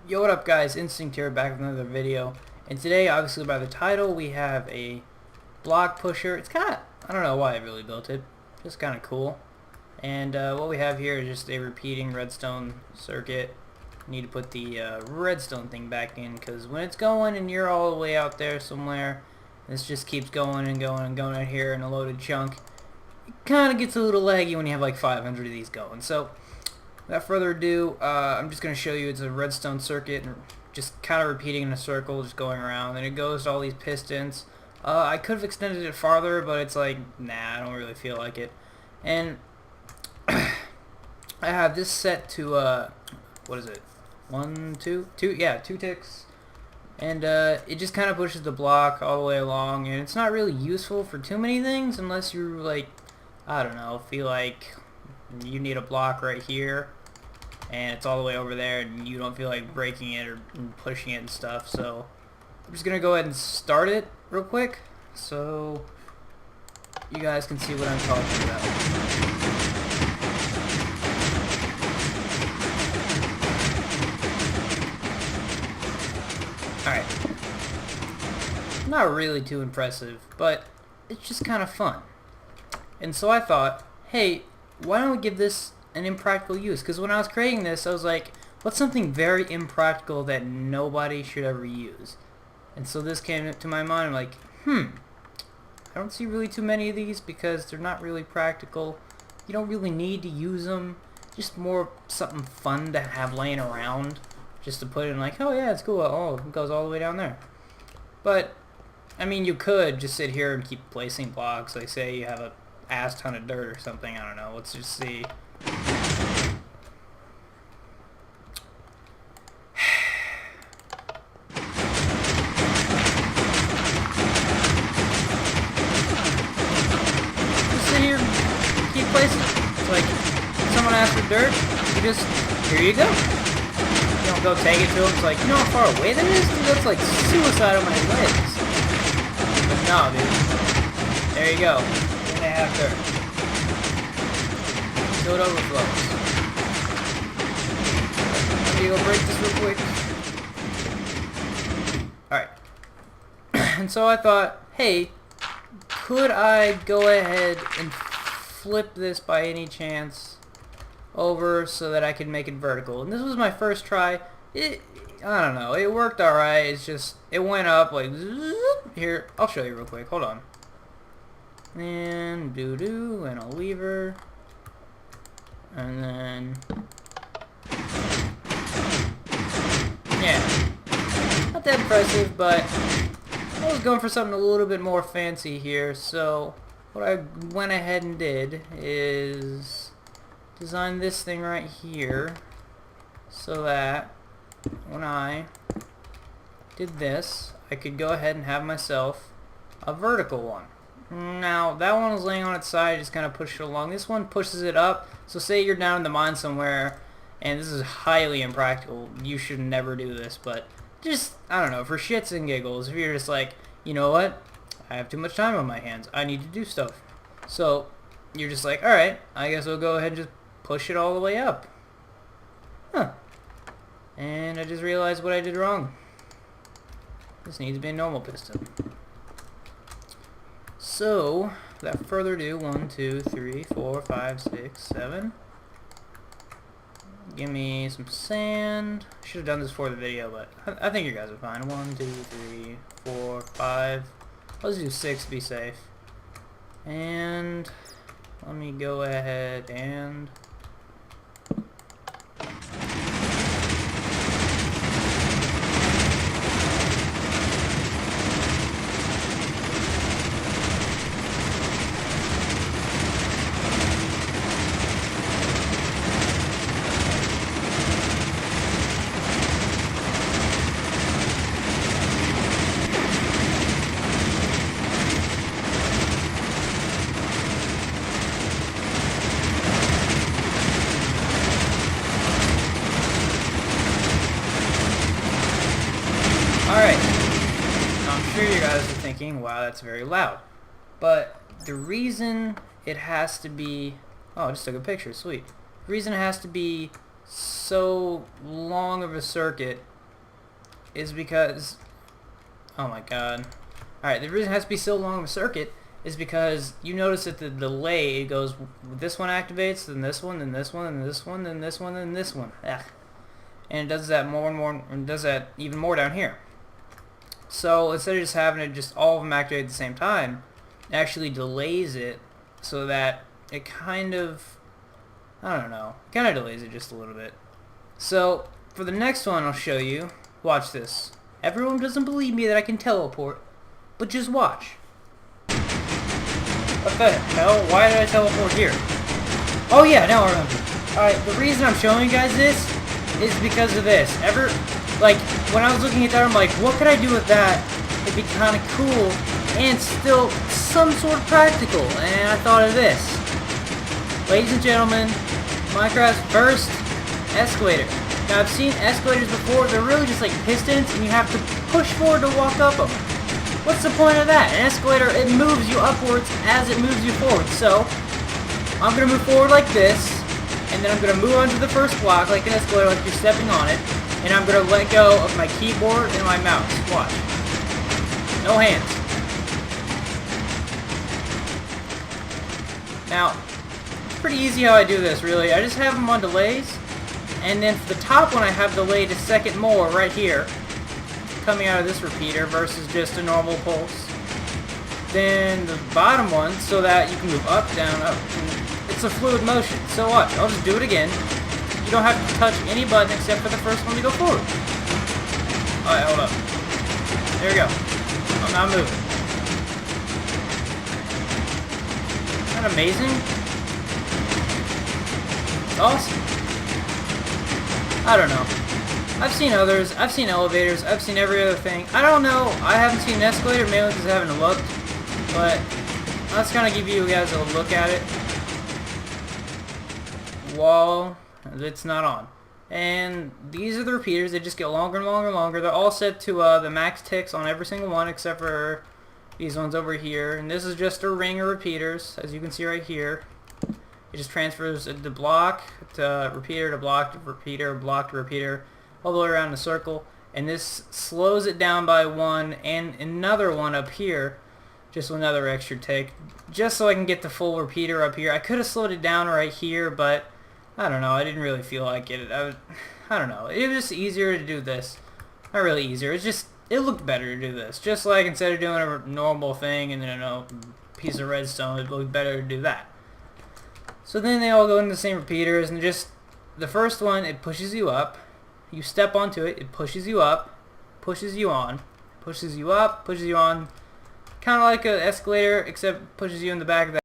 Yo, what up guys, Instinct here, back with another video. And today, obviously by the title, we have a block pusher. It's kind of, I don't know why I really built it, just kind of cool. And what we have here is just a repeating redstone circuit. Need to put the redstone thing back in, because when it's going and you're all the way out there somewhere, this just keeps going and going and going out here in a loaded chunk. It kind of gets a little laggy when you have like 500 of these going. So without further ado, I'm just going to show you it's a redstone circuit and just kind of repeating in a circle, just going around, and it goes to all these pistons. I could have extended it farther, but it's like, nah, I don't really feel like it. And I have this set to, what is it? Two ticks. And it just kind of pushes the block all the way along, and it's not really useful for too many things unless you like, I don't know, feel like you need a block right here and it's all the way over there and you don't feel like breaking it or pushing it and stuff. So I'm just gonna go ahead and start it real quick so you guys can see what I'm talking about. Alright, not really too impressive, but it's just kind of fun. And so I thought, hey, why don't we give this an impractical use? Because when I was creating this, I was like, what's something very impractical that nobody should ever use? And so this came to my mind. I'm like, I don't see really too many of these because they're not really practical. You don't really need to use them. Just more something fun to have laying around. Just to put in like, oh yeah, it's cool. Oh, it goes all the way down there. But, I mean, you could just sit here and keep placing blocks. Like, say you have a ass ton of dirt or something. I don't know. Let's just see. Just sit here and keep placing. It's like, if someone asks for dirt, you just, here you go. You don't go take it to them. It's like, you know how far away that is? Dude, that's like suicide on my legs. But no, dude. There you go. And they have dirt. So it overflows. Let me go break this real quick. Alright. And so I thought, hey, could I go ahead and flip this by any chance over so that I could make it vertical? And this was my first try. I don't know, it worked alright. It's just, it went up like, here, I'll show you real quick, hold on. And doo-doo, and a lever. And then, yeah, not that impressive, but I was going for something a little bit more fancy here. So what I went ahead and did is design this thing right here so that when I did this, I could go ahead and have myself a vertical one. Now, that one was laying on its side, just kind of push it along. This one pushes it up. So say you're down in the mine somewhere, and this is highly impractical. You should never do this, but just, I don't know, for shits and giggles, if you're just like, you know what, I have too much time on my hands, I need to do stuff. So, you're just like, alright, I guess I'll go ahead and just push it all the way up. And I just realized what I did wrong. This needs to be a normal piston. So, without further ado, 1, 2, 3, 4, 5, 6, 7. Give me some sand. Should have done this before the video, but I think you guys are fine. 1, 2, 3, 4, 5. Let's do 6 to be safe. And let me go ahead and alright, I'm sure you guys are thinking, wow, that's very loud. But the reason it has to be... Oh, I just took a picture, sweet. The reason it has to be so long of a circuit is because, oh my god. Alright, the reason it has to be so long of a circuit is because you notice that the delay, it goes, this one activates, then this one, then this one, then this one, then this one, then this one. Ugh. And it does that more and more, and does that even more down here. So instead of just having it just all of them activate at the same time, it actually delays it so that it kind of, I don't know, kind of delays it just a little bit. So for the next one I'll show you, watch this. Everyone doesn't believe me that I can teleport, but just watch. What the hell? Why did I teleport here? Oh yeah, now I remember. Alright, the reason I'm showing you guys this is because of this. Like, when I was looking at that, I'm like, what could I do with that? It'd be kind of cool and still some sort of practical. And I thought of this. Ladies and gentlemen, Minecraft's first escalator. Now, I've seen escalators before. They're really just like pistons, and you have to push forward to walk up them. What's the point of that? An escalator, it moves you upwards as it moves you forward. So, I'm going to move forward like this, and then I'm going to move onto the first block like an escalator, like you're stepping on it, and I'm going to let go of my keyboard and my mouse. Watch. No hands. Now, it's pretty easy how I do this, really. I just have them on delays, and then for the top one I have delayed a second more right here, coming out of this repeater versus just a normal pulse. Then the bottom one, so that you can move up, down, up. It's a fluid motion. So watch, I'll just do it again. You don't have to touch any button except for the first one to go forward. Alright, hold up. There we go. I'm not moving. Isn't that amazing? It's awesome. I don't know. I've seen others, I've seen elevators, I've seen every other thing. I don't know, I haven't seen an escalator, mainly because I haven't looked, but let's kind of give you guys a look at it while it's not on. And these are the repeaters, they just get longer and longer and longer. They're all set to the max ticks on every single one except for these ones over here. And this is just a ring of repeaters, as you can see right here. It just transfers the block to repeater to block to repeater, block to repeater, all the way around the circle, and this slows it down by one, and another one up here, just another extra tick, just so I can get the full repeater up here. I could have slowed it down right here, but I don't know, I didn't really feel like it. I don't know, it was just easier to do this. Not really easier, it's just, it looked better to do this. Just like instead of doing a normal thing and then a piece of redstone, it looked better to do that. So then they all go into the same repeaters, and just, the first one, it pushes you up. You step onto it, it pushes you up, pushes you on, pushes you up, pushes you on. Kind of like an escalator, except pushes you in the back of that.